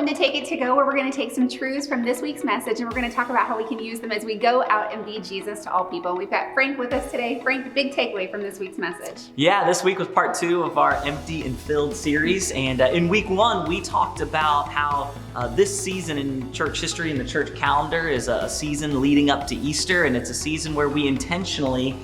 Welcome to Take It To Go, where we're going to take some truths from this week's message and we're going to talk about how we can use them as we go out and be Jesus to all people. We've got Frank with us today. Frank, big takeaway from this week's message. Yeah, this week was part 2 of our Empty and Filled series. And in week 1, we talked about how this season in church history and the church calendar is a season leading up to Easter. And it's a season where we intentionally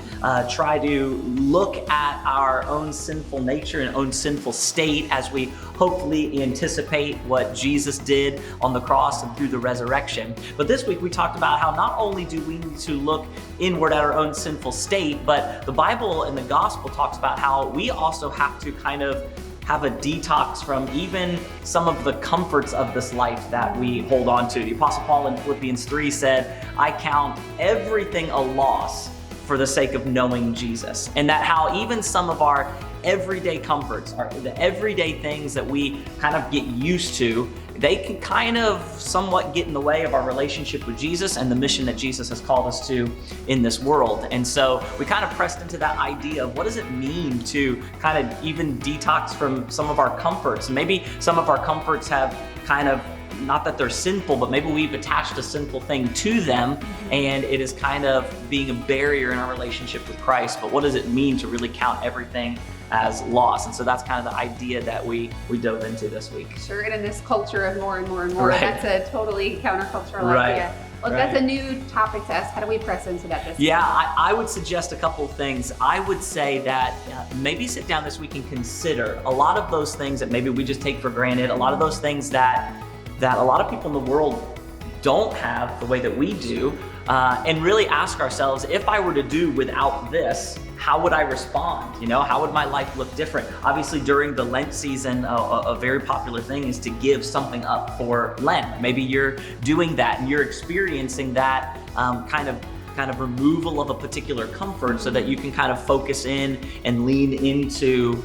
try to look at our own sinful nature and own sinful state as we hopefully anticipate what Jesus did on the cross and through the resurrection. But this week we talked about how not only do we need to look inward at our own sinful state, but the Bible and the gospel talks about how we also have to kind of have a detox from even some of the comforts of this life that we hold on to. The Apostle Paul in Philippians 3 said, "I count everything a loss for the sake of knowing Jesus." And that how even some of our everyday comforts, the everyday things that we kind of get used to, they can kind of somewhat get in the way of our relationship with Jesus and the mission that Jesus has called us to in this world. And so we kind of pressed into that idea of what does it mean to kind of even detox from some of our comforts. Maybe some of our comforts have kind of, not that they're sinful, but maybe we've attached a sinful thing to them and it is kind of being a barrier in our relationship with Christ. But what does it mean to really count everything as loss? And so that's kind of the idea that we dove into this week. Sure, and in this culture of more and more and more, Right. That's a totally countercultural Right. idea. Well, Right. That's a new topic to us. How do we press into that this Yeah, week? I would suggest a couple of things. I would say that maybe sit down this week and consider a lot of those things that maybe we just take for granted, a lot of those things that a lot of people in the world don't have the way that we do, and really ask ourselves, if I were to do without this, how would I respond? You know, how would my life look different? Obviously, during the Lent season, a very popular thing is to give something up for Lent. Maybe you're doing that and you're experiencing that kind of removal of a particular comfort so that you can kind of focus in and lean into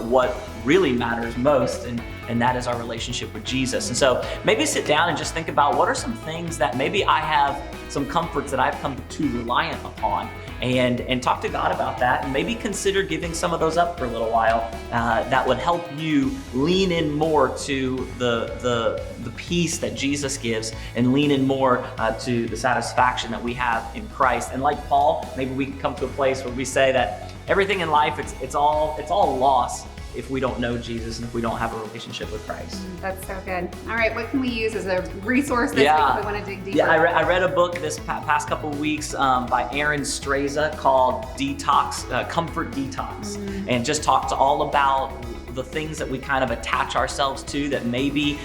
what really matters most, and that is our relationship with Jesus. And so maybe sit down and just think about what are some things that maybe I have some comforts that I've come to reliant upon, and talk to God about that, and maybe consider giving some of those up for a little while. That would help you lean in more to the peace that Jesus gives, and lean in more to the satisfaction that we have in Christ. And like Paul, maybe we can come to a place where we say that everything in life, it's all loss if we don't know Jesus and if we don't have a relationship with Christ. That's so good. All right, what can we use as a resource this week if we want to dig deeper? Yeah, I read a book this past couple of weeks by Aaron Straza called Comfort Detox, and just talked all about the things that we kind of attach ourselves to that maybe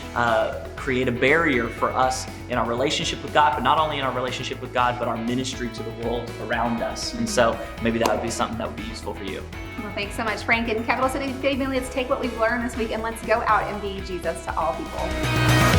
create a barrier for us in our relationship with God, but not only in our relationship with God, but our ministry to the world around us. And so maybe that would be something that would be useful for you. Well, thanks so much, Frank. And Capital City Family, let's take what we've learned this week and let's go out and be Jesus to all people.